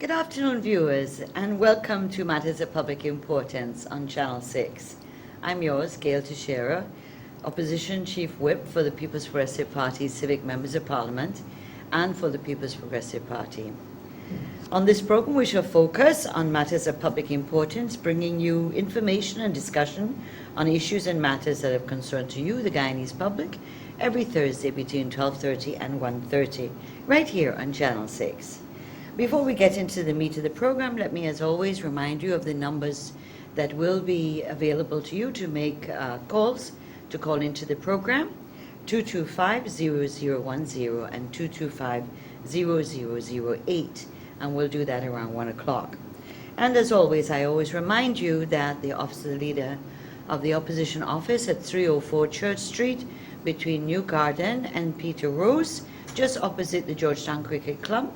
Good afternoon, viewers, and welcome to Matters of Public Importance on Channel 6. I'm yours, Gail Teixeira, Opposition Chief Whip for the People's Progressive Party Civic Members of Parliament and for the People's Progressive Party. On this program, we shall focus on matters of public importance, bringing you information and discussion on issues and matters that have concern to you, the Guyanese public, every Thursday between 12:30 and 1:30, right here on Channel 6. Before we get into the meat of the program, let me, as always, remind you of the numbers that will be available to you to make calls, to call into the program, 225-0010 and 225-0008, and we'll do that around 1 o'clock. And as always, I always remind you that the Office of the Leader of the Opposition Office at 304 Church Street between New Garden and Peter Rose, just opposite the Georgetown Cricket Club,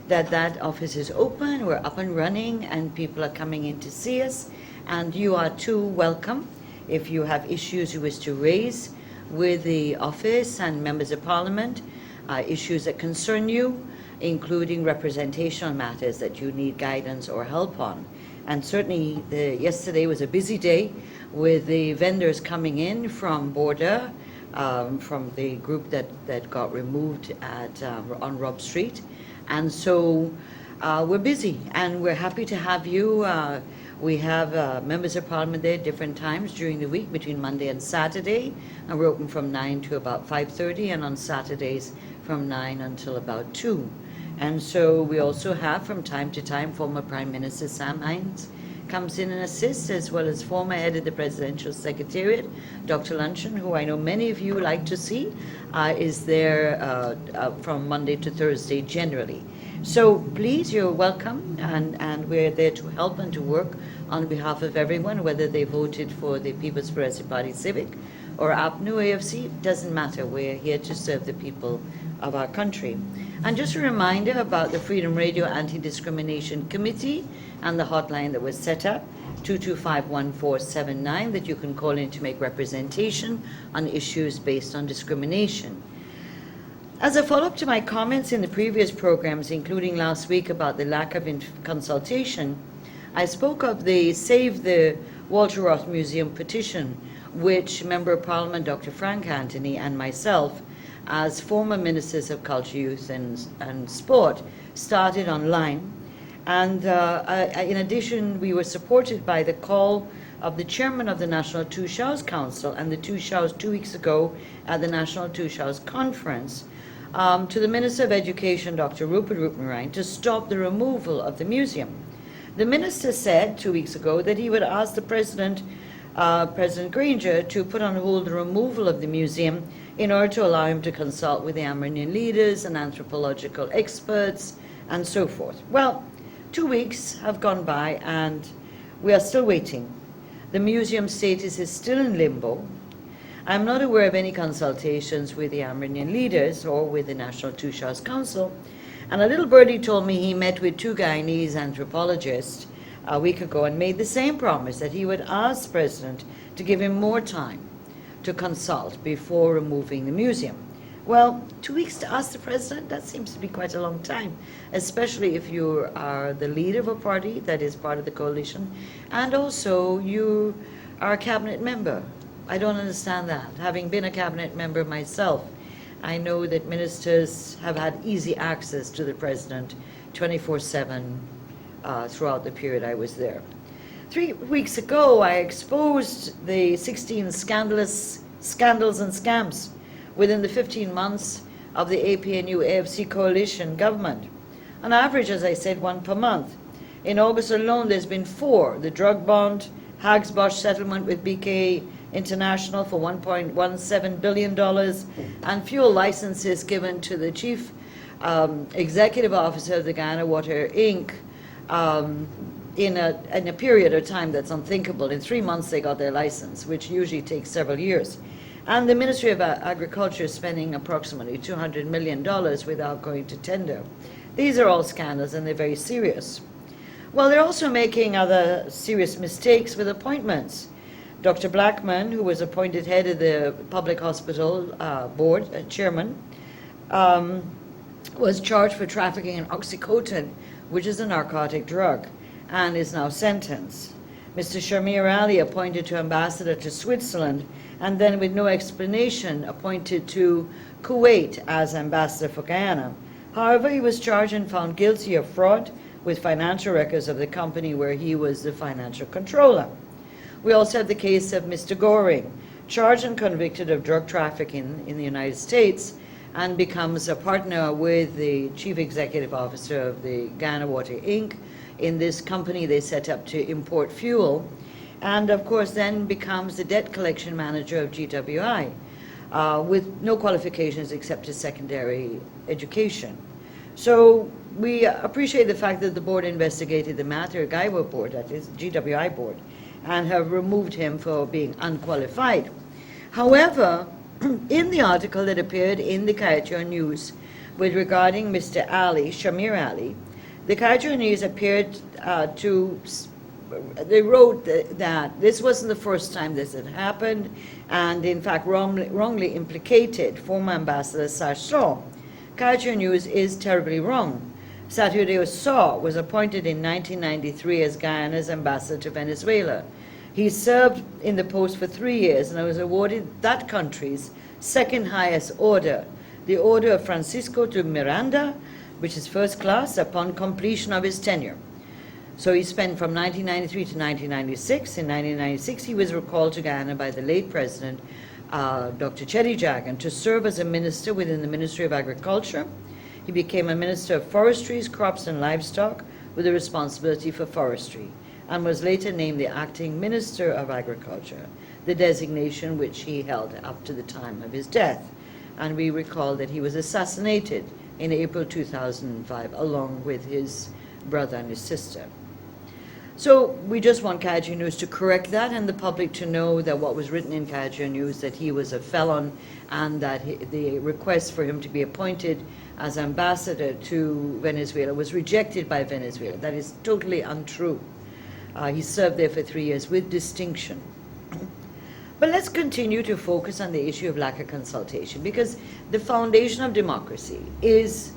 that office is open, we're up and running, and people are coming in to see us, and you are too welcome. If you have issues you wish to raise with the office and members of Parliament, issues that concern you, including representational matters that you need guidance or help on. And certainly yesterday was a busy day with the vendors coming in from Border, from the group that got removed on Rob Street. And so we're busy, and we're happy to have you. We have members of Parliament there at different times during the week, between Monday and Saturday, and we're open from 9 to about 5:30, and on Saturdays from 9 until about 2. And so we also have, from time to time, former Prime Minister Sam Hinds comes in and assists, as well as former head of the Presidential Secretariat, Dr. Luncheon, who I know many of you like to see, is there from Monday to Thursday generally. So please, you're welcome, and we're there to help and to work on behalf of everyone, whether they voted for the People's Progressive Party Civic or APNU AFC, doesn't matter. We're here to serve the people of our country. And just a reminder about the Freedom Radio Anti-Discrimination Committee and the hotline that was set up, 225-1479, that you can call in to make representation on issues based on discrimination. As a follow-up to my comments in the previous programs, including last week about the lack of consultation, I spoke of the Save the Walter Roth Museum petition, which Member of Parliament Dr. Frank Anthony and myself, as former Ministers of Culture, Youth and Sport, started online. And in addition, we were supported by the call of the chairman of the National Tushars Council and the Tushars 2 weeks ago at the National Tushars Conference to the Minister of Education, Dr. Rupert Roopmarine, to stop the removal of the museum. The minister said 2 weeks ago that he would ask the President Granger, to put on hold the removal of the museum in order to allow him to consult with the Amerindian leaders and anthropological experts and so forth. Well, 2 weeks have gone by and we are still waiting. The museum status is still in limbo. I'm not aware of any consultations with the Amerindian leaders or with the National Tushars Council. And a little birdie told me he met with 2 Guyanese anthropologists a week ago and made the same promise that he would ask the President to give him more time to consult before removing the museum. Well, 2 weeks to ask the President, that seems to be quite a long time, especially if you are the leader of a party that is part of the coalition, and also you are a cabinet member. I don't understand that. Having been a cabinet member myself, I know that ministers have had easy access to the President 24/7 throughout the period I was there. 3 weeks ago, I exposed the 16 scandals and scams within the 15 months of the APNU-AFC coalition government. On average, as I said, 1 per month. In August alone, there's been 4. The drug bond, Hagsbosch settlement with BK International for $1.17 billion, and fuel licenses given to the chief executive officer of the Guyana Water Inc. In a period of time that's unthinkable. In 3 months they got their license, which usually takes several years. And the Ministry of Agriculture is spending approximately $200 million without going to tender. These are all scandals, and they're very serious. Well, they're also making other serious mistakes with appointments. Dr. Blackman, who was appointed head of the Public Hospital Board, chairman, was charged for trafficking in Oxycontin which is a narcotic drug, and is now sentenced. Mr. Shamir Ali appointed to ambassador to Switzerland, and then with no explanation appointed to Kuwait as ambassador for Guyana. However, he was charged and found guilty of fraud with financial records of the company where he was the financial controller. We also have the case of Mr. Goring, charged and convicted of drug trafficking in the United States, and becomes a partner with the chief executive officer of the Guyana Water Inc. in this company they set up to import fuel, and of course then becomes the debt collection manager of GWI with no qualifications except a secondary education. So we appreciate the fact that the board investigated the matter, GWI board, that is GWI board, and have removed him for being unqualified. However, in the article that appeared in the Kayachur News with regarding Mr. Ali, Shamir Ali, the Kayachur News appeared they wrote that this wasn't the first time this had happened, and in fact wrongly implicated former Ambassador Sash Shaw. Kayachur News is terribly wrong. Saturday Shaw was appointed in 1993 as Guyana's ambassador to Venezuela. He served in the post for 3 years and was awarded that country's second highest order, the Order of Francisco de Miranda, which is first class, upon completion of his tenure. So he spent from 1993 to 1996. In 1996, he was recalled to Guyana by the late president, Dr. Chetty Jagan, to serve as a minister within the Ministry of Agriculture. He became a minister of forestries, crops and livestock with a responsibility for forestry, and was later named the acting minister of agriculture, the designation which he held up to the time of his death. And we recall that he was assassinated in April 2005 along with his brother and his sister. So we just want Kayachur News to correct that, and the public to know that what was written in Kayachur News, that he was a felon, and that the request for him to be appointed as ambassador to Venezuela was rejected by Venezuela. That is totally untrue. He served there for 3 years with distinction. But let's continue to focus on the issue of lack of consultation, because the foundation of democracy is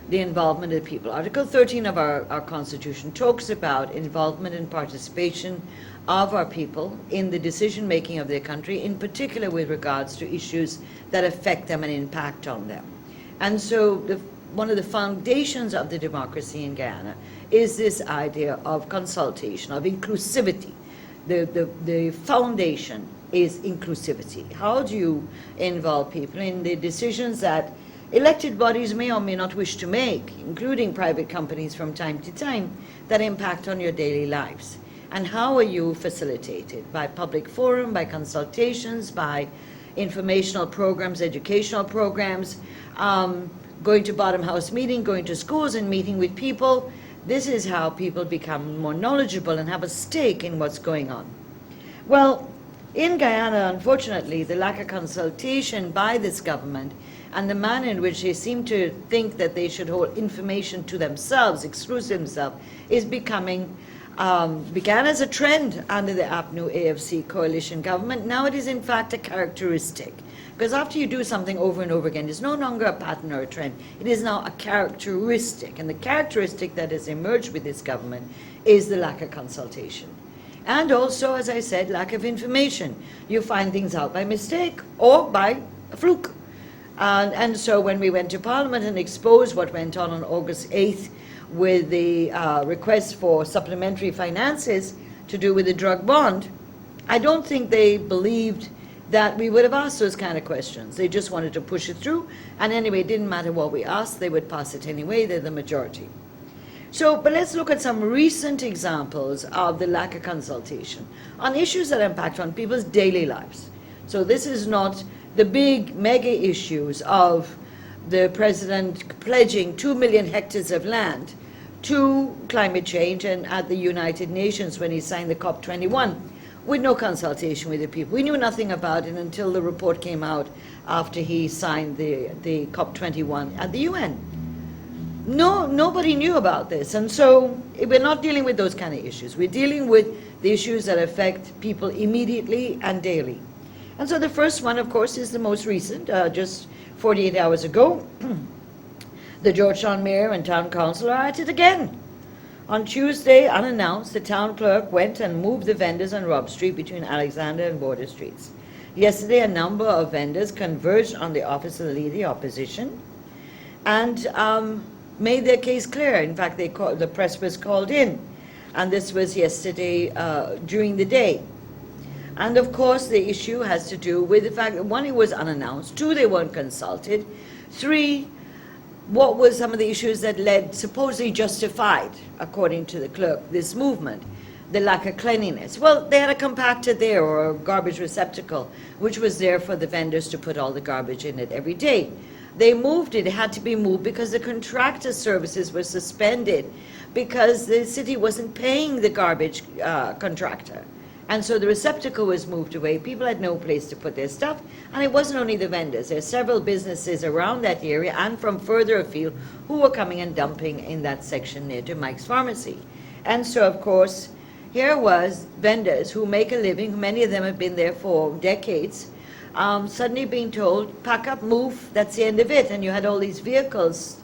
the involvement of the people. Article 13 of our Constitution talks about involvement and participation of our people in the decision-making of their country, in particular with regards to issues that affect them and impact on them. And so one of the foundations of the democracy in Guyana is this idea of consultation, of inclusivity. The foundation is inclusivity. How do you involve people in the decisions that elected bodies may or may not wish to make, including private companies from time to time, that impact on your daily lives? And how are you facilitated? By public forum, by consultations, by informational programs, educational programs, going to bottom house meeting, going to schools and meeting with people. This is how people become more knowledgeable and have a stake in what's going on. Well, in Guyana, unfortunately, the lack of consultation by this government and the manner in which they seem to think that they should hold information to themselves, exclusive themselves, is becoming, began as a trend under the APNU-AFC coalition government. Now it is in fact a characteristic. Because after you do something over and over again, it's no longer a pattern or a trend. It is now a characteristic. And the characteristic that has emerged with this government is the lack of consultation. And also, as I said, lack of information. You find things out by mistake or by a fluke. And so when we went to Parliament and exposed what went on August 8th with the request for supplementary finances to do with the drug bond, I don't think they believed that we would have asked those kind of questions. They just wanted to push it through, and anyway, it didn't matter what we asked, they would pass it anyway. They're the majority. So, but let's look at some recent examples of the lack of consultation on issues that impact on people's daily lives. So this is not the big mega issues of the president pledging 2 million hectares of land to climate change and at the United Nations when he signed the COP21 with no consultation with the people. We knew nothing about it until the report came out after he signed the COP21 at the UN. Nobody knew about this, and so we're not dealing with those kind of issues. We're dealing with the issues that affect people immediately and daily. And so the first one, of course, is the most recent, just 48 hours ago. The Georgetown mayor and town council are at it again. On Tuesday, unannounced, the town clerk went and moved the vendors on Robb Street between Alexander and Border Streets. Yesterday, a number of vendors converged on the office of the Leader of the Opposition and made their case clear. In fact, the press was called in, and this was yesterday during the day. And of course, the issue has to do with the fact that, one, it was unannounced, two, they weren't consulted, three, what were some of the issues that led, supposedly justified, according to the clerk, this movement? The lack of cleanliness. Well, they had a compactor there, or a garbage receptacle, which was there for the vendors to put all the garbage in it every day. They moved it. It had to be moved because the contractor services were suspended because the city wasn't paying the garbage contractor. And so the receptacle was moved away. People had no place to put their stuff. And it wasn't only the vendors. There are several businesses around that area and from further afield who were coming and dumping in that section near to Mike's Pharmacy. And so, of course, here was vendors who make a living, many of them have been there for decades, suddenly being told, pack up, move, that's the end of it. And you had all these vehicles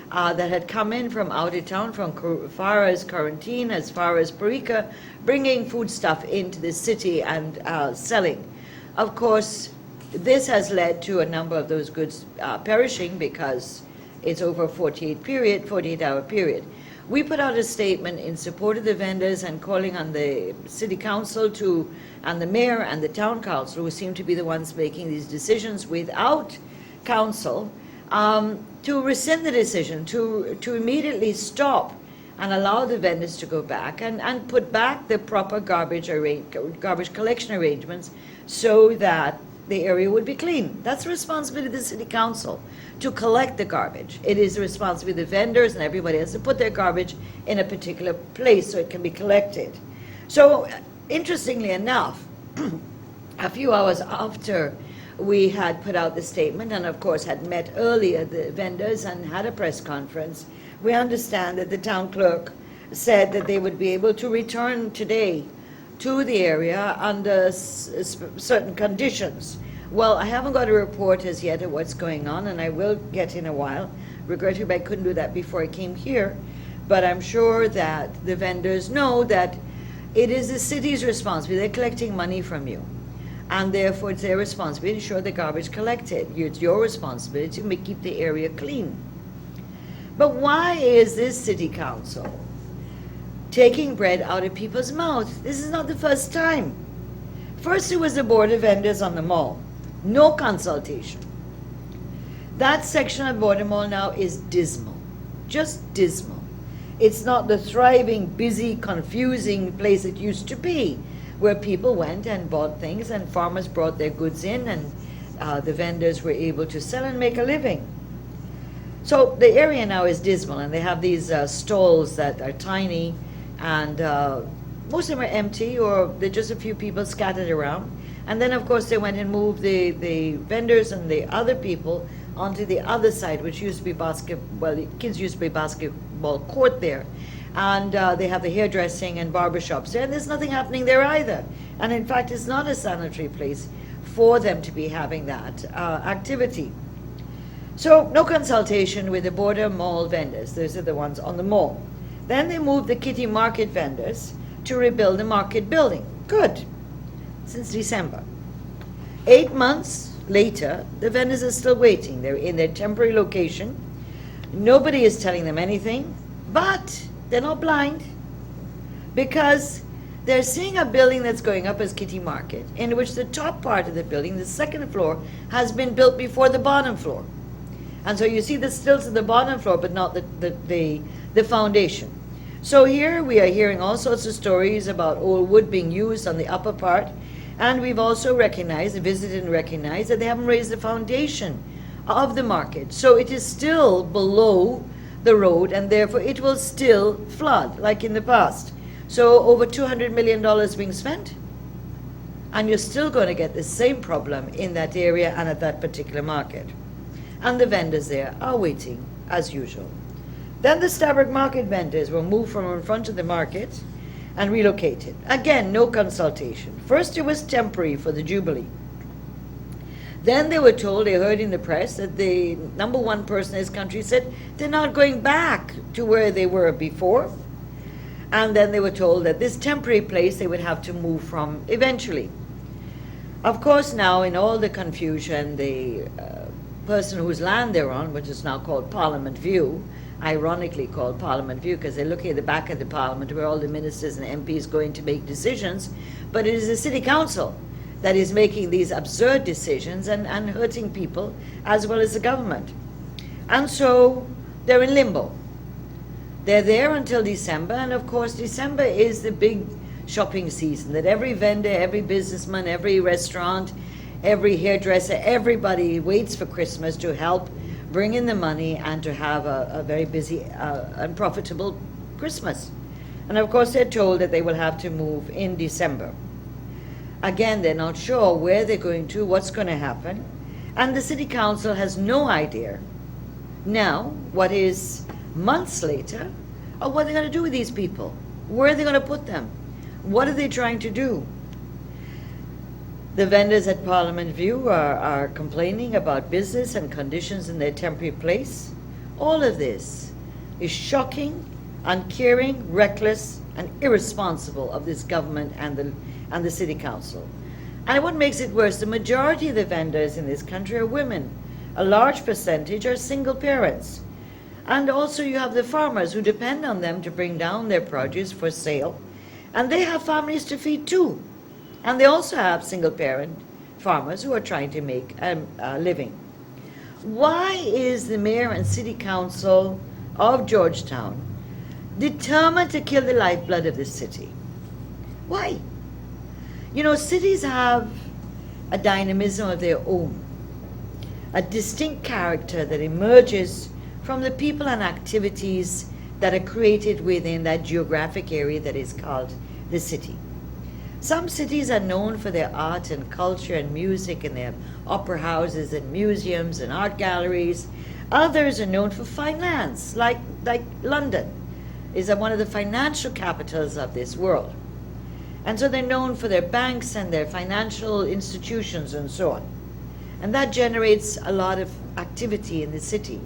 that had come in from out of town, from far as Quarantine, as far as Parika, bringing foodstuff into the city and selling. Of course, this has led to a number of those goods perishing because it's over a 48-hour period. We put out a statement in support of the vendors and calling on the city council and the mayor and the town council, who seem to be the ones making these decisions without council, to rescind the decision, to immediately stop and allow the vendors to go back and put back the proper garbage collection arrangements so that the area would be clean. That's the responsibility of the city council, to collect the garbage. It is the responsibility of the vendors and everybody else to put their garbage in a particular place so it can be collected. So, interestingly enough, a few hours after we had put out the statement and of course had met earlier the vendors and had a press conference, we understand that the town clerk said that they would be able to return today to the area under certain conditions. Well, I haven't got a report as yet of what's going on, and I will get in a while. Regrettably, I couldn't do that before I came here, but I'm sure that the vendors know that it is the city's responsibility. They're collecting money from you, and therefore it's their responsibility to ensure the garbage collected. It's your responsibility to keep the area clean. But why is this city council taking bread out of people's mouths? This is not the first time. First, it was the board of vendors on the mall. No consultation. That section of Border Mall now is dismal. Just dismal. It's not the thriving, busy, confusing place it used to be, where people went and bought things and farmers brought their goods in and the vendors were able to sell and make a living. So the area now is dismal, and they have these stalls that are tiny, and most of them are empty, or they're just a few people scattered around. And then, of course, they went and moved the vendors and the other people onto the other side, which used to be the kids used to play basketball court there. And they have the hairdressing and barbershops there, and there's nothing happening there either. And in fact, it's not a sanitary place for them to be having that activity. So, no consultation with the border mall vendors. Those are the ones on the mall. Then they moved the Kitty Market vendors to rebuild the market building. Good. Since December. 8 months later, the vendors are still waiting. They're in their temporary location. Nobody is telling them anything, but they're not blind, because they're seeing a building that's going up as Kitty Market, in which the top part of the building, the second floor, has been built before the bottom floor. And so you see the stilts of the bottom floor, but not the foundation. So here we are hearing all sorts of stories about old wood being used on the upper part, and we've also recognized, visited and recognized, that they haven't raised the foundation of the market. So it is still below the road, and therefore it will still flood, like in the past. So over $200 million being spent, and you're still going to get the same problem in that area and at that particular market. And the vendors there are waiting, as usual. Then the Stabroek Market vendors were moved from in front of the market and relocated. Again, no consultation. First, it was temporary for the Jubilee. Then they were told, they heard in the press, that the #1 person in this country said they're not going back to where they were before. And then they were told that this temporary place they would have to move from eventually. Of course, now in all the confusion, the person whose land they're on, which is now called Parliament View, ironically called Parliament View because they're looking at the back of the Parliament where all the ministers and MPs going to make decisions, but it is the City Council that is making these absurd decisions and hurting people as well as the government. And so they're in limbo. They're there until December, and of course December is the big shopping season that every vendor, every businessman, every restaurant, every hairdresser, everybody waits for Christmas to help bring in the money and to have a very busy and profitable Christmas. And of course they're told that they will have to move in December. Again, they're not sure where they're going to, what's going to happen, and the City Council has no idea now, what is months later, of what they're going to do with these people. Where are they going to put them? What are they trying to do? The vendors at Parliament View are complaining about business and conditions in their temporary place. All of this is shocking, uncaring, reckless, and irresponsible of this government and the City Council. And what makes it worse, the majority of the vendors in this country are women. A large percentage are single parents. And also you have the farmers who depend on them to bring down their produce for sale. And they have families to feed too. And they also have single parent farmers who are trying to make a living. Why is the mayor and city council of Georgetown determined to kill the lifeblood of this city? Why? You know, cities have a dynamism of their own, a distinct character that emerges from the people and activities that are created within that geographic area that is called the city. Some cities are known for their art and culture and music, and they have opera houses and museums and art galleries. Others are known for finance, like London is one of the financial capitals of this world. And so they're known for their banks and their financial institutions and so on. And that generates a lot of activity in the city.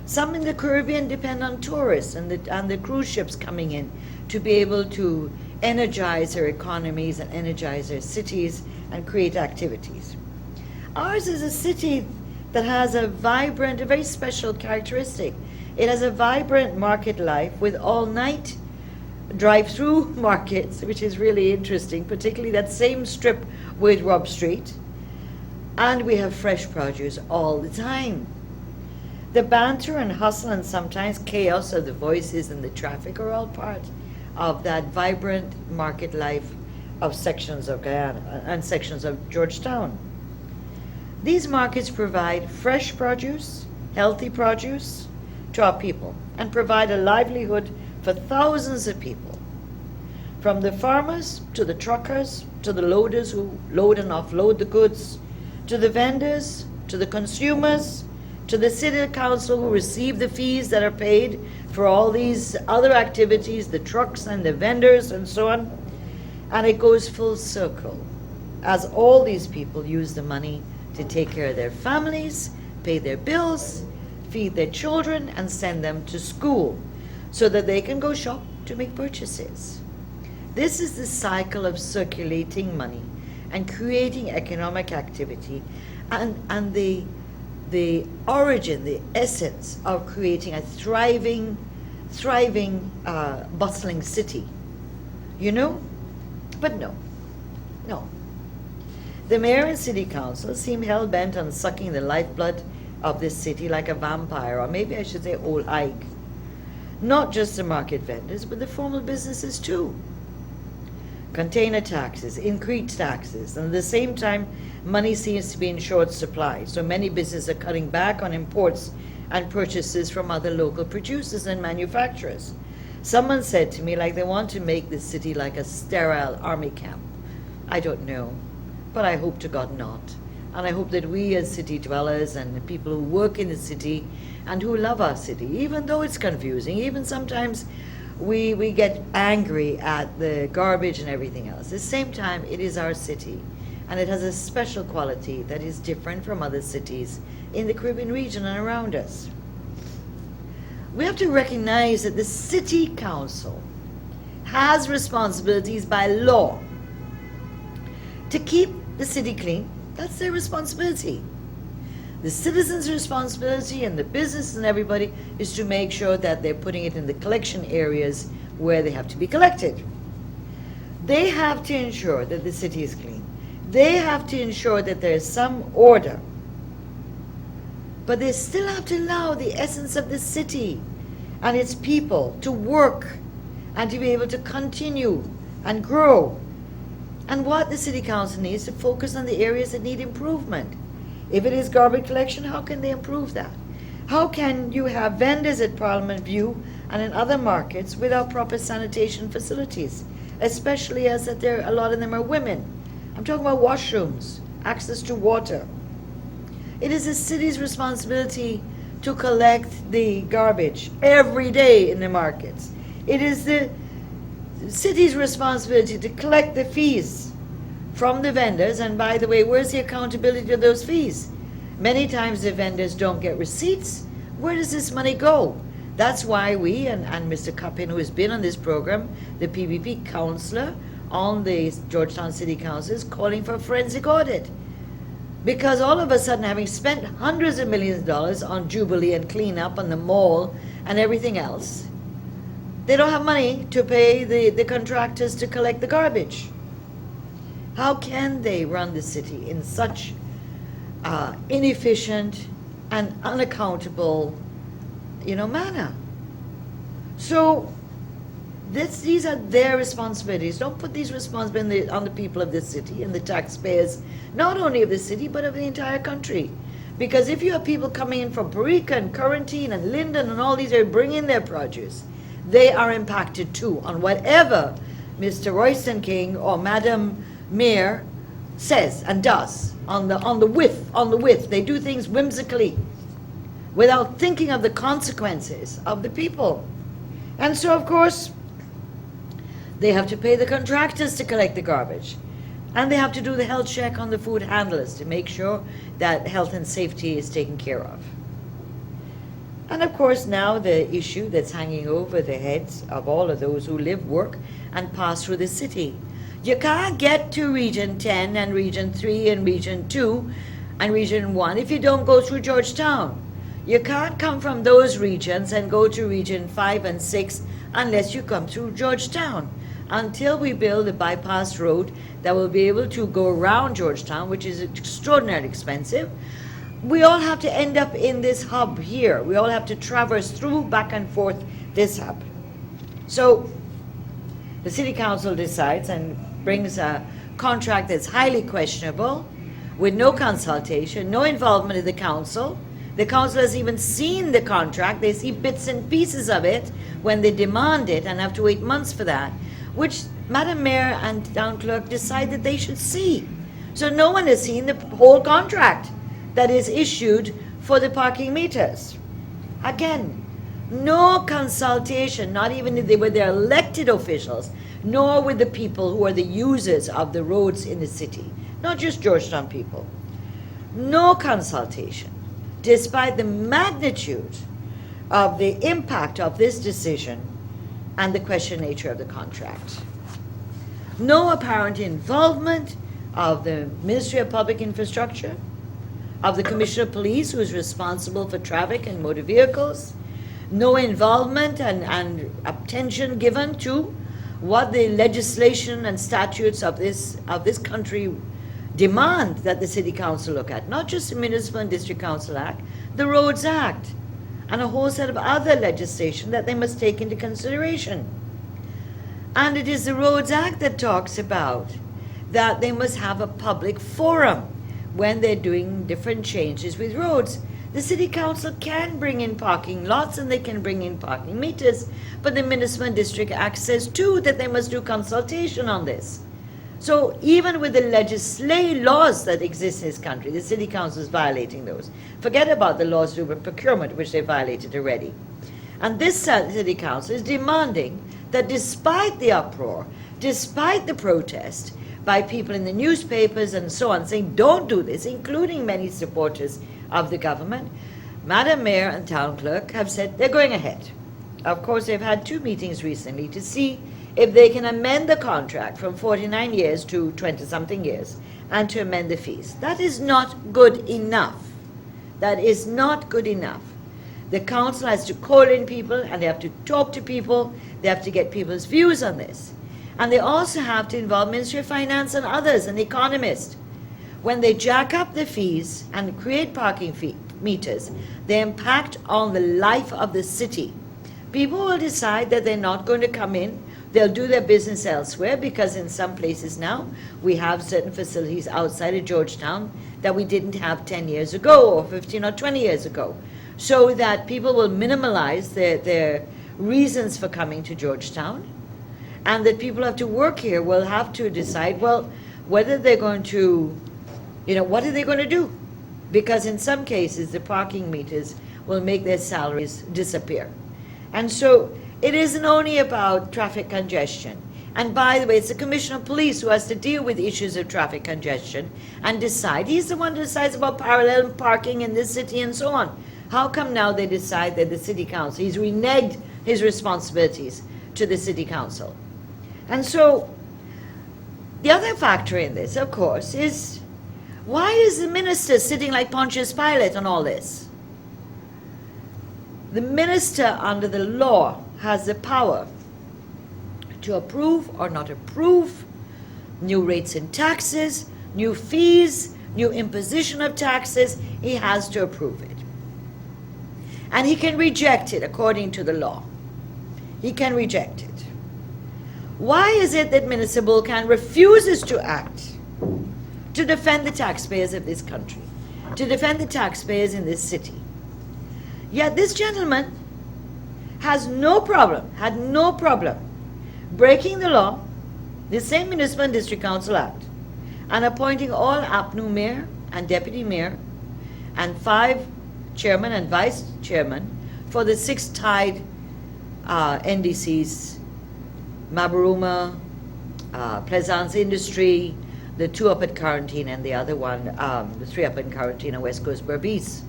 Some in the Caribbean depend on tourists and the cruise ships coming in to be able to energize their economies and energize their cities and create activities. Ours is a city that has a vibrant, a very special characteristic. It has a vibrant market life with all-night drive-through markets, which is really interesting, particularly that same strip with Robb Street. And we have fresh produce all the time. The banter and hustle and sometimes chaos of the voices and the traffic are all part of that vibrant market life of sections of Guyana and sections of Georgetown. These markets provide fresh produce, healthy produce to our people and provide a livelihood for thousands of people, from the farmers to the truckers to the loaders who load and offload the goods, to the vendors, to the consumers, to the city council who receive the fees that are paid for all these other activities, the trucks and the vendors and so on. And it goes full circle as all these people use the money to take care of their families, pay their bills, feed their children, and send them to school so that they can go shop to make purchases. This is the cycle of circulating money and creating economic activity and the origin, the essence of creating a thriving, bustling city. You know? But no. The mayor and city council seem hell-bent on sucking the lifeblood of this city like a vampire, or maybe I should say old Ike. Not just the market vendors, but the formal businesses too. Container taxes, increased taxes, and at the same time, money seems to be in short supply. So many businesses are cutting back on imports and purchases from other local producers and manufacturers. Someone said to me, like, they want to make this city like a sterile army camp. I don't know, but I hope to God not. And I hope that we as city dwellers and the people who work in the city and who love our city, even though it's confusing, even sometimes we get angry at the garbage and everything else. At the same time, it is our city, and it has a special quality that is different from other cities in the Caribbean region and around us. We have to recognize that the city council has responsibilities by law to keep the city clean. That's their responsibility. The citizens' responsibility and the business and everybody is to make sure that they're putting it in the collection areas where they have to be collected. They have to ensure that the city is clean. They have to ensure that there is some order. But they still have to allow the essence of the city and its people to work and to be able to continue and grow. And what the city council needs to focus on the areas that need improvement. If it is garbage collection, how can they improve that? How can you have vendors at Parliament View and in other markets without proper sanitation facilities, especially as that a lot of them are women? I'm talking about washrooms, access to water. It is the city's responsibility to collect the garbage every day in the markets. It is the city's responsibility to collect the fees from the vendors, and by the way, where's the accountability of those fees? Many times the vendors don't get receipts. Where does this money go? That's why we, and Mr. Cuppin, who has been on this program, the PPP councillor on the Georgetown City Council, is calling for a forensic audit. Because all of a sudden, having spent hundreds of millions of dollars on Jubilee and cleanup on the mall and everything else, they don't have money to pay the contractors to collect the garbage. How can they run the city in such inefficient and unaccountable, manner? So these are their responsibilities. Don't put these responsibilities on the people of this city and the taxpayers, not only of the city, but of the entire country. Because if you have people coming in from Parika and Currentine and Linden and all these areas bringing their produce, they are impacted too on whatever Mr. Royston King or Madam Mayor says and does on the whiff. They do things whimsically without thinking of the consequences of the people. And so, of course, they have to pay the contractors to collect the garbage. And they have to do the health check on the food handlers to make sure that health and safety is taken care of. And of course, now the issue that's hanging over the heads of all of those who live, work, and pass through the city. You can't get to Region 10 and Region 3 and Region 2 and Region 1 if you don't go through Georgetown. You can't come from those regions and go to Region 5 and 6 unless you come through Georgetown. Until we build a bypass road that will be able to go around Georgetown, which is extraordinarily expensive, we all have to end up in this hub here. We all have to traverse through, back and forth, this hub. So the City Council decides and brings a contract that's highly questionable, with no consultation, no involvement of the council. The council has even seen the contract. They see bits and pieces of it when they demand it and have to wait months for that, which Madam Mayor and Town Clerk decided they should see. So no one has seen the whole contract that is issued for the parking meters. Again, no consultation, not even with their elected officials, nor with the people who are the users of the roads in the city, not just Georgetown people. No consultation, despite the magnitude of the impact of this decision and the question nature of the contract. No apparent involvement of the Ministry of Public Infrastructure, of the Commissioner of Police, who is responsible for traffic and motor vehicles. No involvement and attention given to what the legislation and statutes of this country demand that the City Council look at. Not just the Municipal and District Council Act, the Roads Act, and a whole set of other legislation that they must take into consideration. And it is the Roads Act that talks about that they must have a public forum when they're doing different changes with roads. The City Council can bring in parking lots and they can bring in parking meters, but the Municipal and District Act says too that they must do consultation on this. So even with the laws that exist in this country, the City Council is violating those. Forget about the laws to do with procurement, which they violated already. And this City Council is demanding that despite the uproar, despite the protest by people in the newspapers and so on, saying don't do this, including many supporters of the government, Madam Mayor and Town Clerk have said they're going ahead. Of course, they've had 2 meetings recently to see if they can amend the contract from 49 years to 20-something years and to amend the fees. That is not good enough. That is not good enough. The council has to call in people and they have to talk to people. They have to get people's views on this. And they also have to involve Ministry of Finance and others and economists. When they jack up the fees and create parking meters, they impact on the life of the city. People will decide that they're not going to come in. They'll do their business elsewhere, because in some places now we have certain facilities outside of Georgetown that we didn't have 10 years ago or 15 or 20 years ago. So that people will minimalize their reasons for coming to Georgetown, and that people who have to work here will have to decide, well, whether they're going to, what are they going to do? Because in some cases, the parking meters will make their salaries disappear. And so it isn't only about traffic congestion. And by the way, it's the Commissioner of Police who has to deal with issues of traffic congestion and decide. He's the one who decides about parallel parking in this city and so on. How come now they decide that the city council, he's reneged his responsibilities to the city council? And so the other factor in this, of course, is why is the minister sitting like Pontius Pilate on all this? The minister under the law has the power to approve or not approve new rates and taxes, new fees, new imposition of taxes. He has to approve it. And he can reject it according to the law. He can reject it. Why is it that Minister Bulkan refuses to act to defend the taxpayers of this country, to defend the taxpayers in this city? Yet this gentleman has no problem, had no problem breaking the law, the same Municipal and District Council Act, and appointing all APNU mayor and deputy mayor and 5 chairman and vice chairman for the 6 tied NDCs, Mabaruma, Plaisance Industry, the 2 up at Quarantine, and the other one, the 3 up in Quarantine and West Coast Berbice.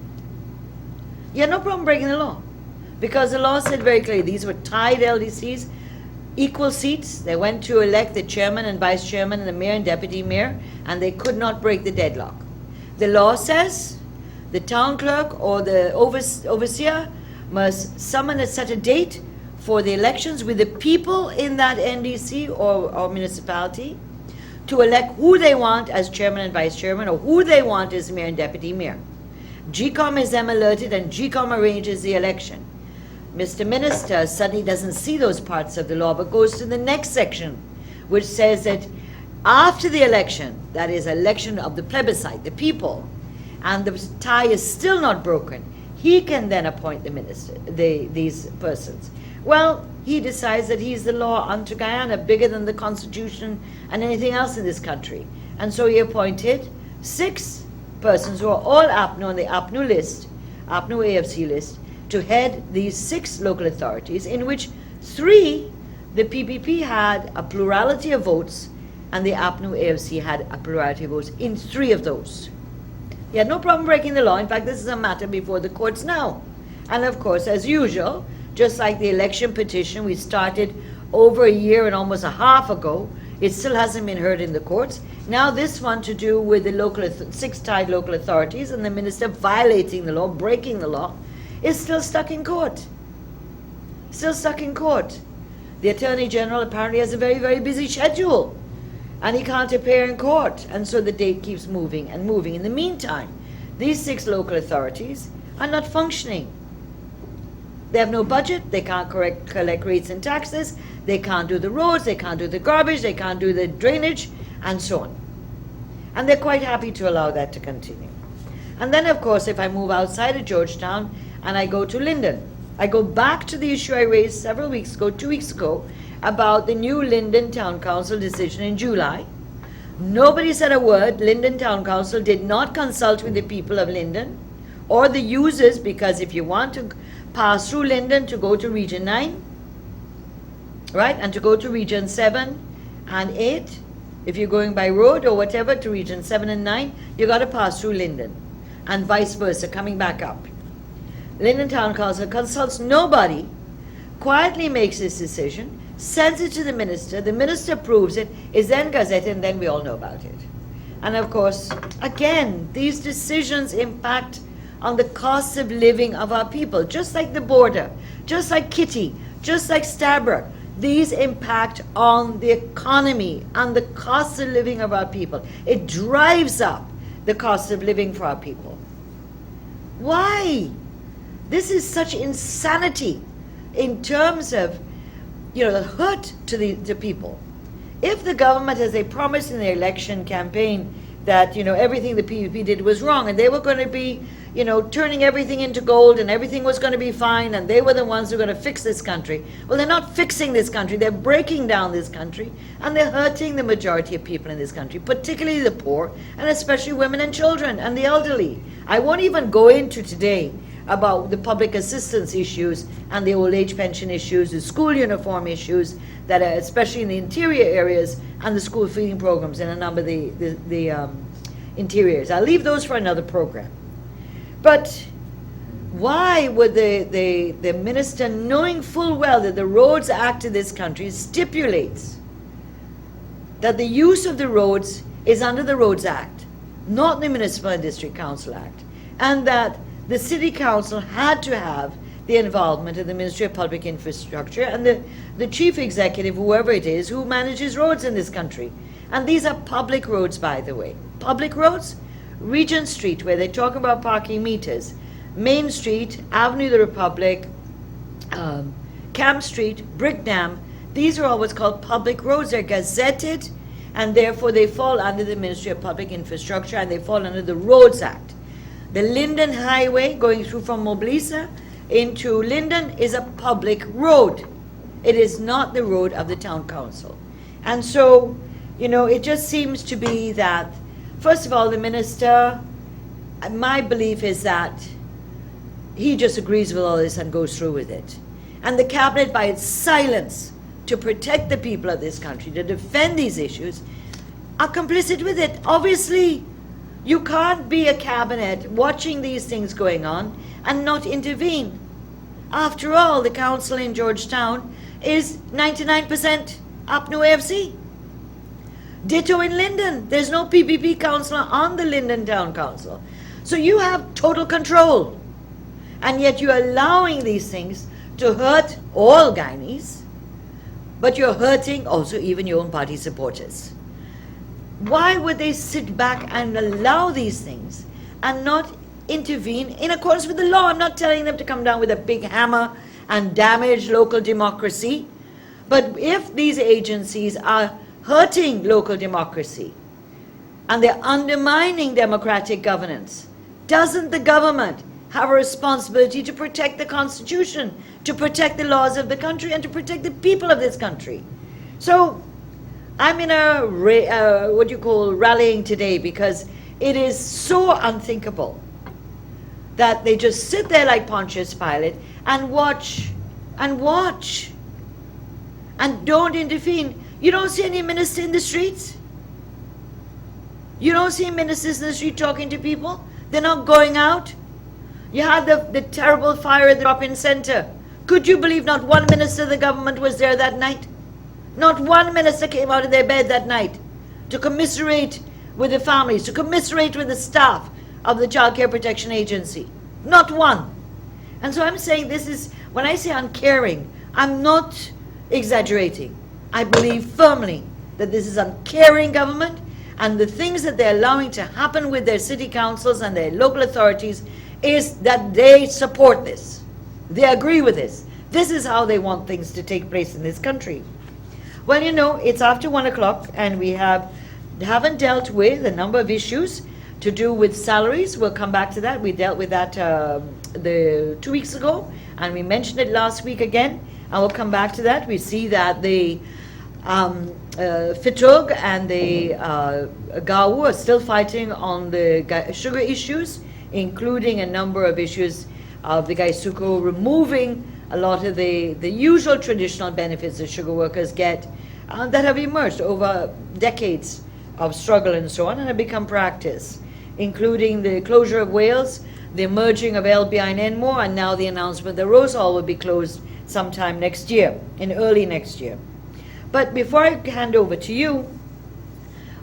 You had no problem breaking the law, because the law said very clearly these were tied LDCs, equal seats. They went to elect the chairman and vice chairman and the mayor and deputy mayor, and they could not break the deadlock. The law says the town clerk or the overseer must summon and set a date for the elections with the people in that NDC or municipality to elect who they want as chairman and vice chairman, or who they want as mayor and deputy mayor. GCOM is then alerted, and GCOM arranges the election. Mr. Minister suddenly doesn't see those parts of the law, but goes to the next section, which says that after the election, that is election of the plebiscite, the people, and the tie is still not broken, he can then appoint the minister, these persons. Well, he decides that he's the law unto Guyana, bigger than the Constitution and anything else in this country. And so he appointed 6 persons who are all APNU on the APNU list, APNU AFC list, to head these 6 local authorities, in which 3, the PPP had a plurality of votes, and the APNU AFC had a plurality of votes in 3 of those. He had no problem breaking the law. In fact, this is a matter before the courts now. And of course, as usual, just like the election petition we started over a year and almost a half ago, it still hasn't been heard in the courts. Now this one to do with the local 6 tied local authorities and the minister violating the law, breaking the law, is still stuck in court. Still stuck in court. The Attorney General apparently has a very, very busy schedule, and he can't appear in court, and so the date keeps moving and moving. In the meantime, these 6 local authorities are not functioning. They have no budget, they can't collect rates and taxes, they can't do the roads, they can't do the garbage, they can't do the drainage, and so on. And they're quite happy to allow that to continue. And then, of course, if I move outside of Georgetown and I go to Linden, I go back to the issue I raised several weeks ago, 2 weeks ago, about the new Linden Town Council decision in July. Nobody said a word. Linden Town Council did not consult with the people of Linden or the users, because if you want to pass through Linden to go to Region 9, right, and to go to Region 7 and 8, if you're going by road or whatever to Region 7 and 9, you got to pass through Linden, and vice versa, coming back up. Linden Town Council consults nobody, quietly makes this decision, sends it to the minister approves it, is then gazetted, and then we all know about it. And of course, again, these decisions impact on the cost of living of our people, just like the border, just like Kitty, just like Stabroek. These impact on the economy and the cost of living of our people. It drives up the cost of living for our people. Why? This is such insanity in terms of, the hurt to the people. If the government, as they promised in their election campaign, that, everything the PPP did was wrong and they were going to be, turning everything into gold and everything was going to be fine and they were the ones who were going to fix this country. Well, they're not fixing this country. They're breaking down this country and they're hurting the majority of people in this country, particularly the poor and especially women and children and the elderly. I won't even go into today about the public assistance issues and the old age pension issues, the school uniform issues that are especially in the interior areas, and the school feeding programs in a number of the interiors. I'll leave those for another program. But why would the minister, knowing full well that the Roads Act of this country stipulates that the use of the roads is under the Roads Act, not the Municipal and District Council Act, and that the City Council had to have the involvement of the Ministry of Public Infrastructure and the Chief Executive, whoever it is, who manages roads in this country. And these are public roads, by the way. Public roads, Regent Street, where they talk about parking meters, Main Street, Avenue of the Republic, Camp Street, Brickdam, these are all what's called public roads. They're gazetted, and therefore they fall under the Ministry of Public Infrastructure, and they fall under the Roads Act. The Linden Highway going through from Moblisa into Linden is a public road. It is not the road of the town council. And so, it just seems to be that, first of all, the minister, my belief is that he just agrees with all this and goes through with it. And the cabinet, by its silence to protect the people of this country, to defend these issues, are complicit with it. Obviously, you can't be a cabinet watching these things going on and not intervene. After all, the council in Georgetown is 99% APNU AFC. Ditto in Linden. There's no PPP councillor on the Linden Town Council. So you have total control. And yet you're allowing these things to hurt all Guyanese, but you're hurting also even your own party supporters. Why would they sit back and allow these things and not intervene in accordance with the law? I'm not telling them to come down with a big hammer and damage local democracy, but if these agencies are hurting local democracy and they're undermining democratic governance, doesn't the government have a responsibility to protect the Constitution, to protect the laws of the country, and to protect the people of this country? So I'm in a rallying today because it is so unthinkable that they just sit there like Pontius Pilate and watch and don't intervene. You don't see any minister in the streets. You don't see ministers in the street talking to people. They're not going out. You had the terrible fire at the drop-in center. Could you believe not one minister of the government was there that night? Not one minister came out of their bed that night to commiserate with the families, to commiserate with the staff of the Child Care Protection Agency. Not one. And so I'm saying this is, when I say uncaring, I'm not exaggerating. I believe firmly that this is uncaring government, and the things that they're allowing to happen with their city councils and their local authorities is that they support this. They agree with this. This is how they want things to take place in this country. Well, it's after 1 o'clock, and we haven't dealt with a number of issues to do with salaries. We'll come back to that. We dealt with that 2 weeks ago, and we mentioned it last week again, and we'll come back to that. We see that the Fitug and the Gawu are still fighting on the sugar issues, including a number of issues of the Gaisuko removing a lot of the usual traditional benefits that sugar workers get that have emerged over decades of struggle and so on, and have become practice, including the closure of Wales, the merging of LBI and Enmore, and now the announcement that Rose Hall will be closed sometime next year, in early next year. But before I hand over to you,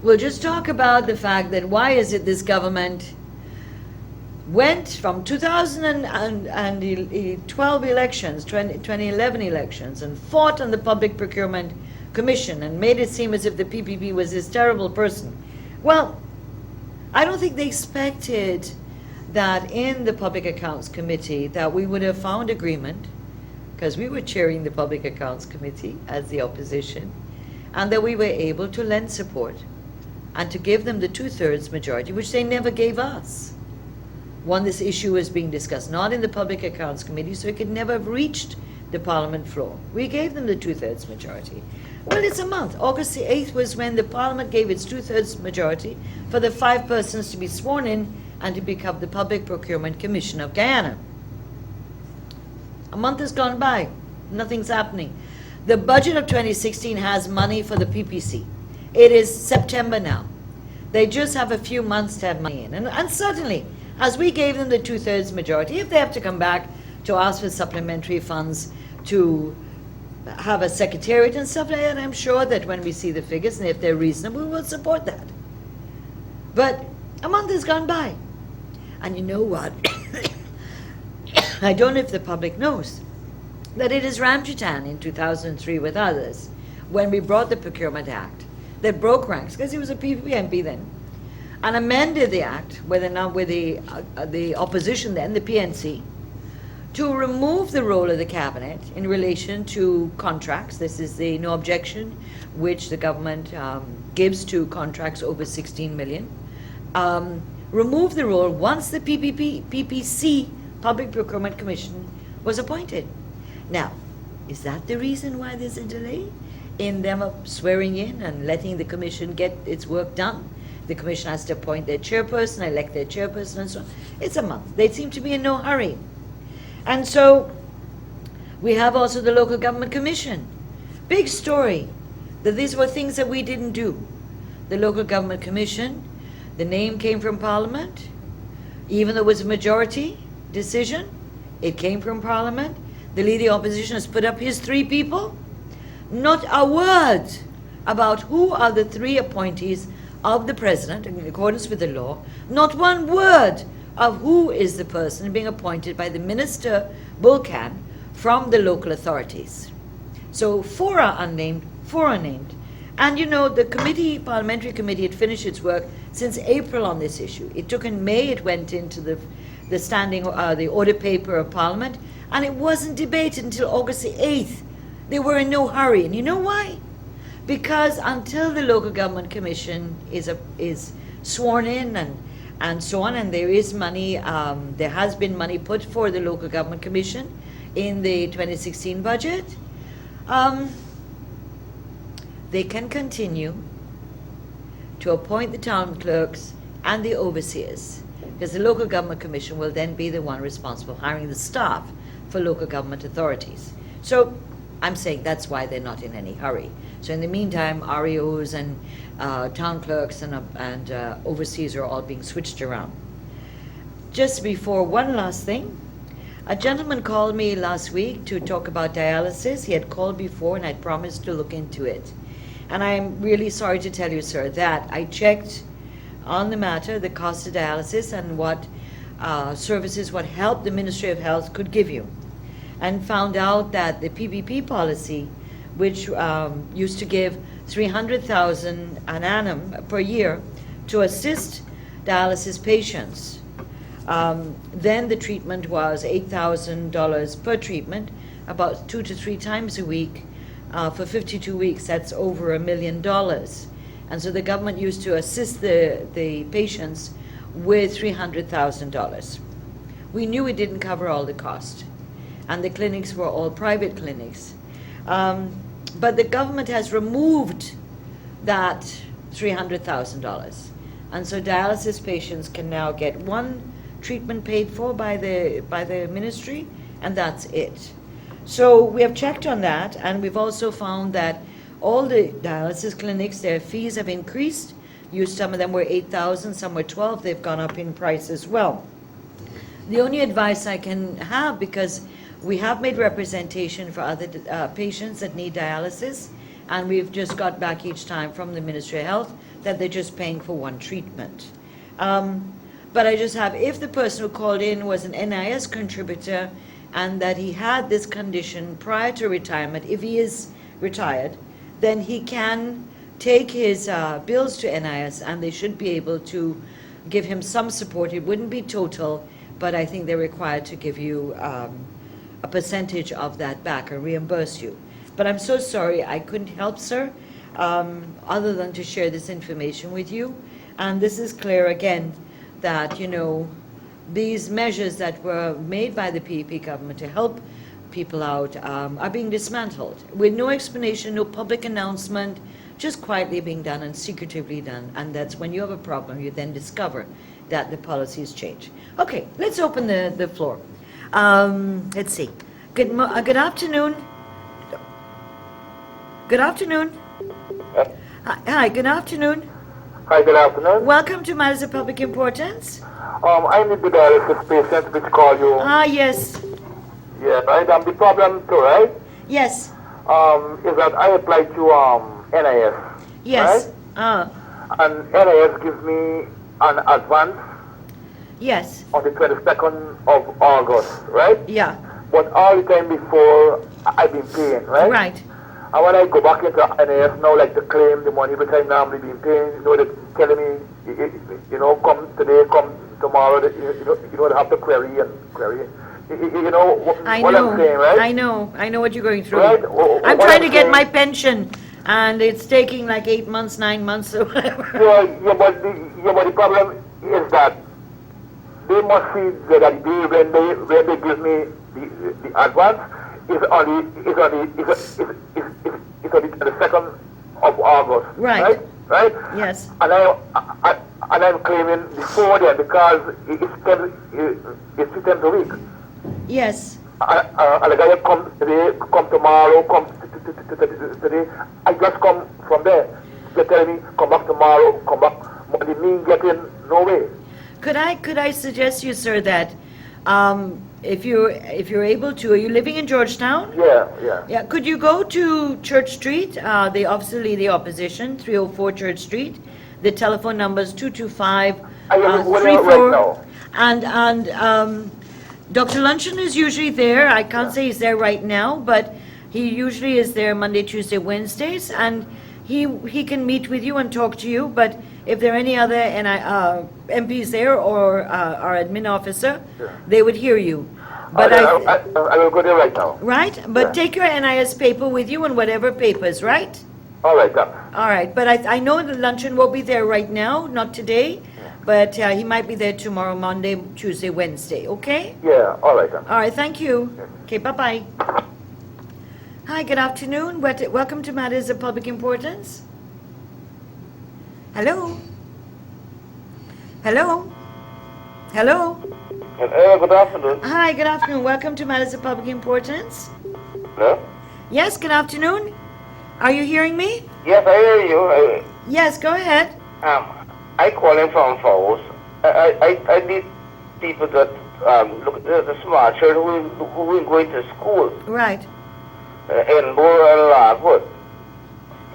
we'll just talk about the fact that why is it this government went from 2012 elections, 2011 elections, and fought on the Public Procurement Commission and made it seem as if the PPP was this terrible person. Well, I don't think they expected that in the Public Accounts Committee that we would have found agreement, because we were chairing the Public Accounts Committee as the opposition, and that we were able to lend support and to give them the 2/3 majority, which they never gave us. One, this issue was being discussed not in the Public Accounts Committee, so it could never have reached the Parliament floor. We gave them the 2/3 majority. Well, it's a month. August the 8th was when the Parliament gave its 2/3 majority for the 5 persons to be sworn in and to become the Public Procurement Commission of Guyana. A month has gone by. Nothing's happening. The budget of 2016 has money for the PPC. It is September now. They just have a few months to have money in. And certainly, as we gave them the 2/3 majority, if they have to come back to ask for supplementary funds to have a secretariat and stuff like that, I'm sure that when we see the figures, and if they're reasonable, we'll support that. But a month has gone by. And you know what? I don't know if the public knows that it is Ramjitan in 2003 with others, when we brought the Procurement Act, that broke ranks, because he was a PPP MP then, and amended the act with the opposition then, the PNC, to remove the role of the cabinet in relation to contracts. This is the no objection which the government gives to contracts over 16 million. Remove the role once the PPC, Public Procurement Commission, was appointed. Now, is that the reason why there's a delay in them swearing in and letting the commission get its work done? The commission has to appoint their chairperson, elect their chairperson, and so on. It's a month. They seem to be in no hurry. And so we have also the Local Government Commission. Big story that these were things that we didn't do. The Local Government Commission, the name came from Parliament. Even though it was a majority decision, it came from Parliament. The leading opposition has put up his 3 people. Not a word about who are the 3 appointees of the President in accordance with the law. Not one word of who is the person being appointed by the Minister Bulkan from the local authorities. So 4 are unnamed, 4 are named. And you know, the parliamentary committee had finished its work since April on this issue. It took in May, it went into the audit paper of Parliament, and it wasn't debated until August the 8th. They were in no hurry. And you know why? Because until the Local Government Commission is sworn in and so on, and there is money, there has been money put for the Local Government Commission in the 2016 budget, they can continue to appoint the town clerks and the overseers, because the Local Government Commission will then be the one responsible for hiring the staff for local government authorities. So I'm saying that's why they're not in any hurry. So in the meantime, REOs and town clerks and overseers are all being switched around. Just before, one last thing. A gentleman called me last week to talk about dialysis. He had called before and I'd promised to look into it. And I'm really sorry to tell you, sir, that I checked on the matter, the cost of dialysis and what services, what help the Ministry of Health could give you, and found out that the PPP policy, which used to give $300,000 an annum per year to assist dialysis patients, then the treatment was $8,000 per treatment, about 2 to 3 times a week. For 52 weeks, that's over $1 million. And so the government used to assist the patients with $300,000. We knew it didn't cover all the cost, and the clinics were all private clinics. But the government has removed that $300,000. And so dialysis patients can now get one treatment paid for by the ministry, and that's it. So we have checked on that, and we've also found that all the dialysis clinics, their fees have increased. Some of them were $8,000, some were $12,000. They've gone up in price as well. The only advice I can have, because We have made representation for other patients that need dialysis, and we've just got back each time from the Ministry of Health that they're just paying for one treatment. But I just have, if the person who called in was an NIS contributor and that he had this condition prior to retirement, if he is retired, then he can take his bills to NIS and they should be able to give him some support. It wouldn't be total, but I think they're required to give you a percentage of that back or reimburse you. But I'm so sorry, I couldn't help, sir, other than to share this information with you. And this is clear again that, you know, these measures that were made by the PPP government to help people out are being dismantled with no explanation, no public announcement, just quietly being done and secretively done. And that's when you have a problem, you then discover that the policies change. Okay, let's open the floor. Let's see. Good afternoon. Good afternoon. Hi, good afternoon. Hi, good afternoon. Welcome to Matters of Public Importance. I need the dialysis patient which call you. Yes. Yeah, right. The problem too, right? Yes. Is that I applied to NIS. Yes. Right? And NIS gives me an advance. Yes. On the 22nd of August, right? Yeah. But all the time before, I've been paying, right? Right. And when I go back into NIS now, like to claim the money which I normally been paying, you know, they're telling me, you know, come today, come tomorrow, you know, they have to query and query. You know what I'm saying, right? I know what you're going through. Right? I'm trying to get my pension, and it's taking like 8 months, 9 months, or whatever. Yeah, but the problem is that they must see that when they give me the advance, it's on the 2nd of August. Right. Right? Yes. And I'm claiming before then because it's 2 times a week. Yes. And the guy come today, come tomorrow, come today. I just come from there. They're telling me, come back tomorrow, come back. Money me getting no way. Could I suggest you, sir, that if you're able to, are you living in Georgetown? Yeah. Yeah. Could you go to Church Street? They obviously the opposition, 304 Church Street. The telephone number is 225 34. Right now. And Dr. Luncheon is usually there. I can't say he's there right now, but he usually is there Monday, Tuesday, Wednesdays, and he can meet with you and talk to you. But if there are any other MPs there or our admin officer, they would hear you. But I will go there right now. Right? But take your NIS paper with you and whatever papers, right? All right, All right. But I know the Luncheon will be there right now, not today. But he might be there tomorrow, Monday, Tuesday, Wednesday, okay? Yeah, all right. All right, thank you. Okay, bye-bye. Hi, good afternoon. Welcome to Matters of Public Importance. Hello? Hello? Hello? Good afternoon. Hi, good afternoon. Welcome to Matters of Public Importance. Hello? Yes, good afternoon. Are you hearing me? Yes, I hear you. Yes, go ahead. I call in from Falls. I need people that look at the smart children who are going to school. Right. In Moore and Larwood.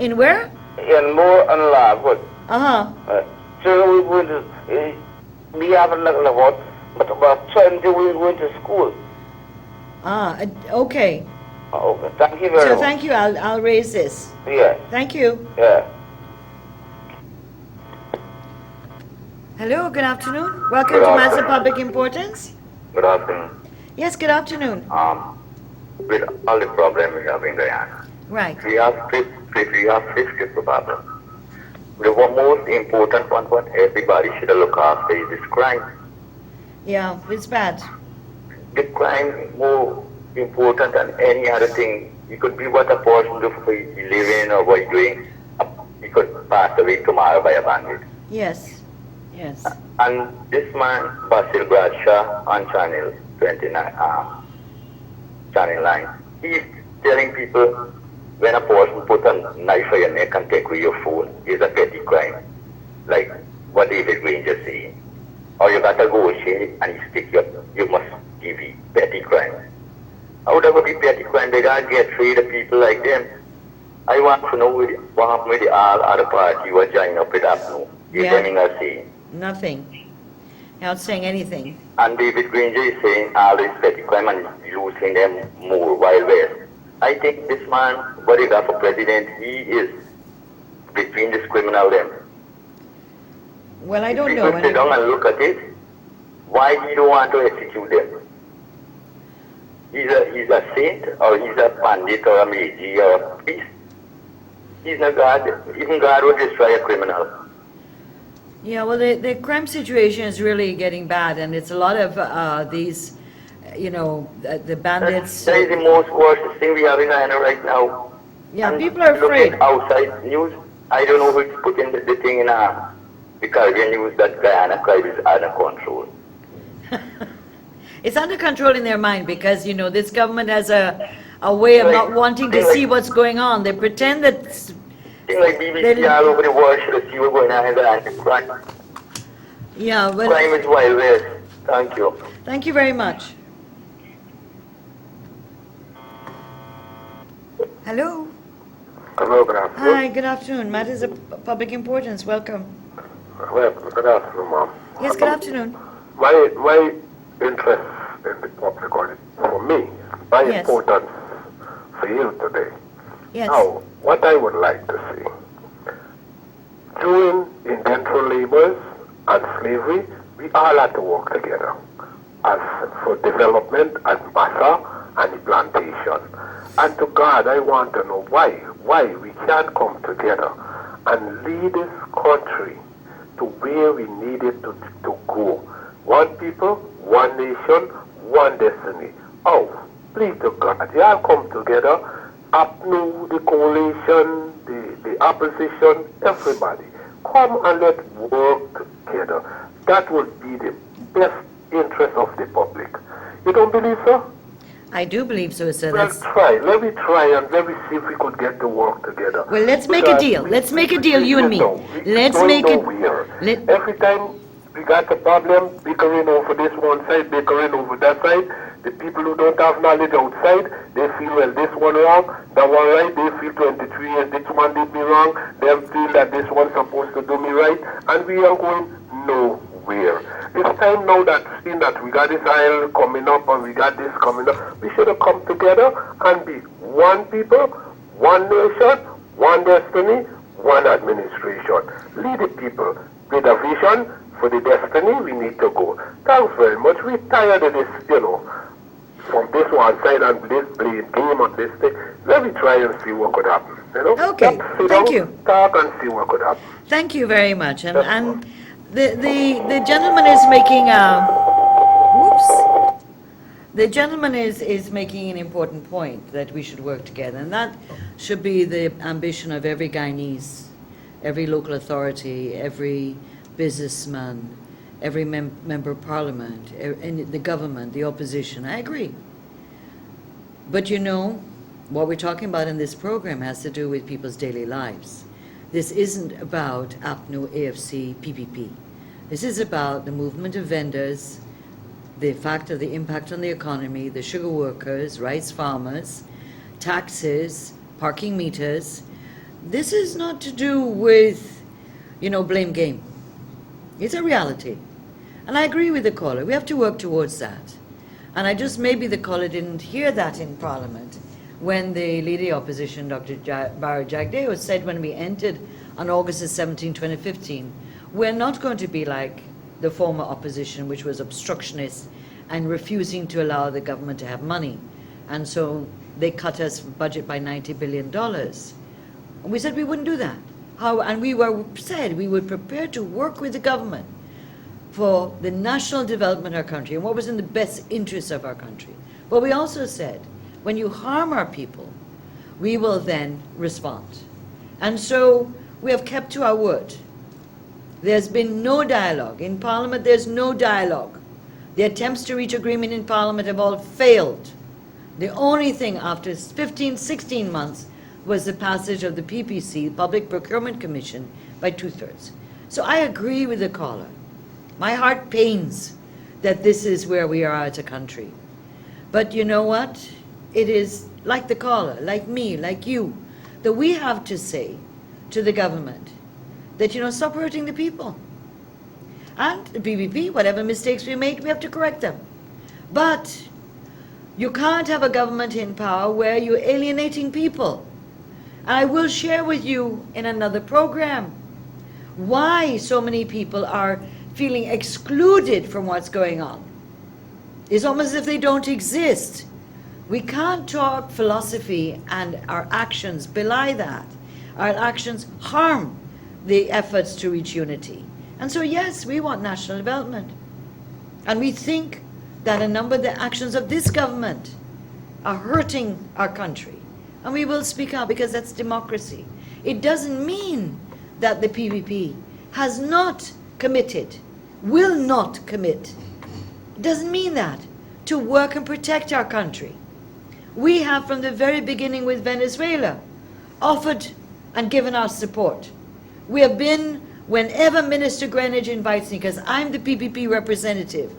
In where? In Moore and Larwood. Children who are going to, we haven't about, but about 20 who are going to school. Okay. Okay, thank you very much. So thank you. I'll raise this. Yeah. Thank you. Yeah. Hello, good afternoon. Welcome to Matters of Public Importance. Good afternoon. Yes, good afternoon. With all the problems we have in Guyana, Right. we have 50 problems. The most important one what everybody should look after is this crime. Yeah, it's bad. The crime is more important than any other thing. It could be what a person do for living or what he's doing. He could pass away tomorrow by a bandit. Yes. Yes. And this man, Basil Bradshaw, on Channel 29, Channel 9, he's telling people when a person put a knife on your neck and take away your phone is a petty crime. Like what David Granger saying. Or you got to go jail and you stick you must give it petty crime. How they going to be petty crime? They got to get rid of people like them. I want to know what happened with the all other party who are joining up with APNU. If them not saying. Nothing. Not saying anything. And David Granger is saying all this petty crime and using them more Wild West. I think this man, what he got for president, he is between this criminal them. Well, I don't if know. People sit down and look at it, why he don't want to execute them? He's a saint, or he's a bandit, or a magi, or a priest. He's not God. Even God would destroy a criminal. Yeah, well, the crime situation is really getting bad, and it's a lot of these, the bandits. That is the most worst thing we have in China right now. Yeah, and people are afraid. Look at outside news. I don't know who's putting the thing in the Caribbean news that Guyana crime is under control. It's under control in their mind because, this government has a way of not wanting to see what's going on. They pretend that... Things like BBC all over the world should see what's going on in the crime. Yeah, well... Crime is Wild West. Thank you. Thank you very much. Hello. Hello, good afternoon. Hi, good afternoon. Matters of public importance. Welcome. Well, good afternoon, ma'am. Yes, good afternoon. My interest in the public, or for me, my Yes. importance for you today. Yes. Now, what I would like to see, during indentured labors and slavery, we all had to work together as for development as massa and the plantation. And to God, I want to know why we can't come together and lead this country to where we need it to go. One people, one nation, one destiny. Oh, please to God, you all come together, APNU, the coalition, the opposition, everybody. Come and let's work together. That would be the best interest of the public. You don't believe so? I do believe so, sir. Well, try. Let me try and let me see if we could get to work together. Well, let's make a deal. Let's make a deal, you and me. Let's make it. Every time we got a problem, bickering over this one side, bickering over that side, the people who don't have knowledge outside, they feel, well, this one wrong, that one right, they feel 23 years, this one did me wrong, they feel that this one's supposed to do me right, and we are going nowhere. It's time now that seeing that we got this aisle coming up and we got this coming up, we should have come together and be one people, one nation, one destiny, one administration. Lead the people with a vision for the destiny we need to go. Thanks very much. We're tired of this, from this one side and this playing game on this thing. Let me try and see what could happen. Okay, thank you. Talk and see what could happen. Thank you very much. And the gentleman is making the gentleman is making an important point that we should work together, and that should be the ambition of every Guyanese, every local authority, every businessman, every member of parliament, and the government, the opposition. I agree. But what we're talking about in this program has to do with people's daily lives. This isn't about APNU, AFC, PPP. This is about the movement of vendors, the fact of the impact on the economy, the sugar workers, rice farmers, taxes, parking meters. This is not to do with, blame game. It's a reality. And I agree with the caller. We have to work towards that. And maybe the caller didn't hear that in Parliament when the Leader of Opposition, Dr. Barry Jagdeo, said when we entered on August 17, 2015, we're not going to be like the former opposition, which was obstructionist and refusing to allow the government to have money. And so they cut us budget by $90 billion. And we said we wouldn't do that. And we said we would prepare to work with the government for the national development of our country and what was in the best interest of our country. But we also said, when you harm our people, we will then respond. And so we have kept to our word. There's been no dialogue. In Parliament, there's no dialogue. The attempts to reach agreement in Parliament have all failed. The only thing after 15, 16 months was the passage of the PPC, Public Procurement Commission, by 2/3. So I agree with the caller. My heart pains that this is where we are as a country. But you know what? it is like the caller, like me, like you, that we have to say to the government that, stop hurting the people. And the PPP, whatever mistakes we make, we have to correct them. But you can't have a government in power where you're alienating people. And I will share with you in another program why so many people are feeling excluded from what's going on. It's almost as if they don't exist. We can't talk philosophy and our actions belie that. Our actions harm the efforts to reach unity. And so yes, we want national development. And we think that a number of the actions of this government are hurting our country. And we will speak out because that's democracy. It doesn't mean that the PPP has not committed, will not commit. It doesn't mean that, to work and protect our country. We have from the very beginning with Venezuela offered and given our support. We have been, whenever Minister Greenidge invites me, because I'm the PPP representative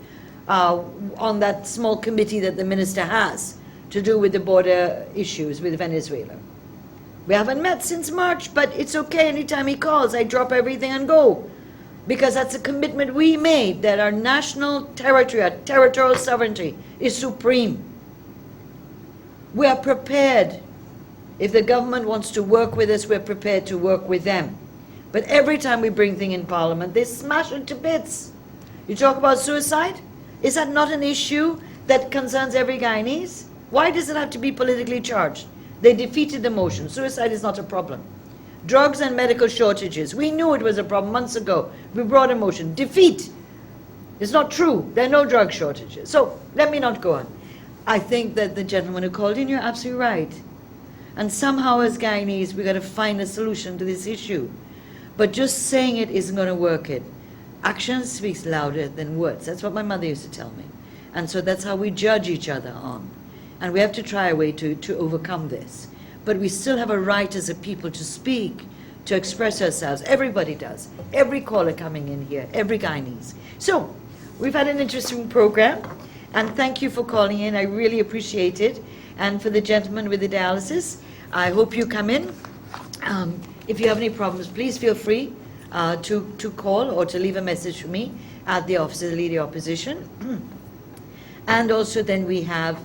on that small committee that the minister has to do with the border issues with Venezuela. We haven't met since March, but it's okay. Anytime he calls, I drop everything and go. Because that's a commitment we made, that our national territory, our territorial sovereignty is supreme. We are prepared. If the government wants to work with us, we're prepared to work with them. But every time we bring things in Parliament, they smash it to bits. You talk about suicide? Is that not an issue that concerns every Guyanese? Why does it have to be politically charged? They defeated the motion. Suicide is not a problem. Drugs and medical shortages. We knew it was a problem months ago. We brought a motion. Defeat. It's not true. There are no drug shortages. So let me not go on. I think that the gentleman who called in, you're absolutely right. And somehow as Guyanese, we've got to find a solution to this issue. But just saying it isn't going to work it. Action speaks louder than words. That's what my mother used to tell me. And so that's how we judge each other on. And we have to try a way to overcome this. But we still have a right as a people to speak, to express ourselves. Everybody does. Every caller coming in here, every Guyanese. So, we've had an interesting program, and thank you for calling in. I really appreciate it. And for the gentleman with the dialysis, I hope you come in. If you have any problems, please feel free to call or to leave a message for me at the Office of the Leader Opposition. And also then we have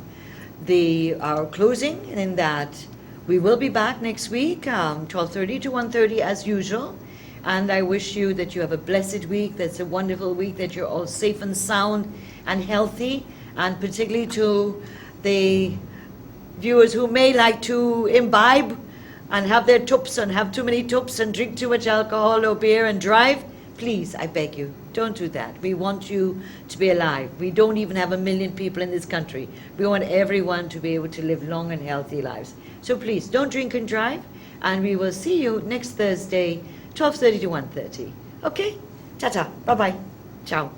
our closing, in that we will be back next week, 12:30 to 1:30 as usual. And I wish you that you have a blessed week, that's a wonderful week, that you're all safe and sound and healthy, and particularly to the viewers who may like to imbibe and have their tups and have too many tups and drink too much alcohol or beer and drive, please, I beg you, don't do that. We want you to be alive. We don't even have 1 million people in this country. We want everyone to be able to live long and healthy lives. So please, don't drink and drive, and we will see you next Thursday, 12:30 to 1:30. Okay? Ta-ta. Bye-bye. Ciao.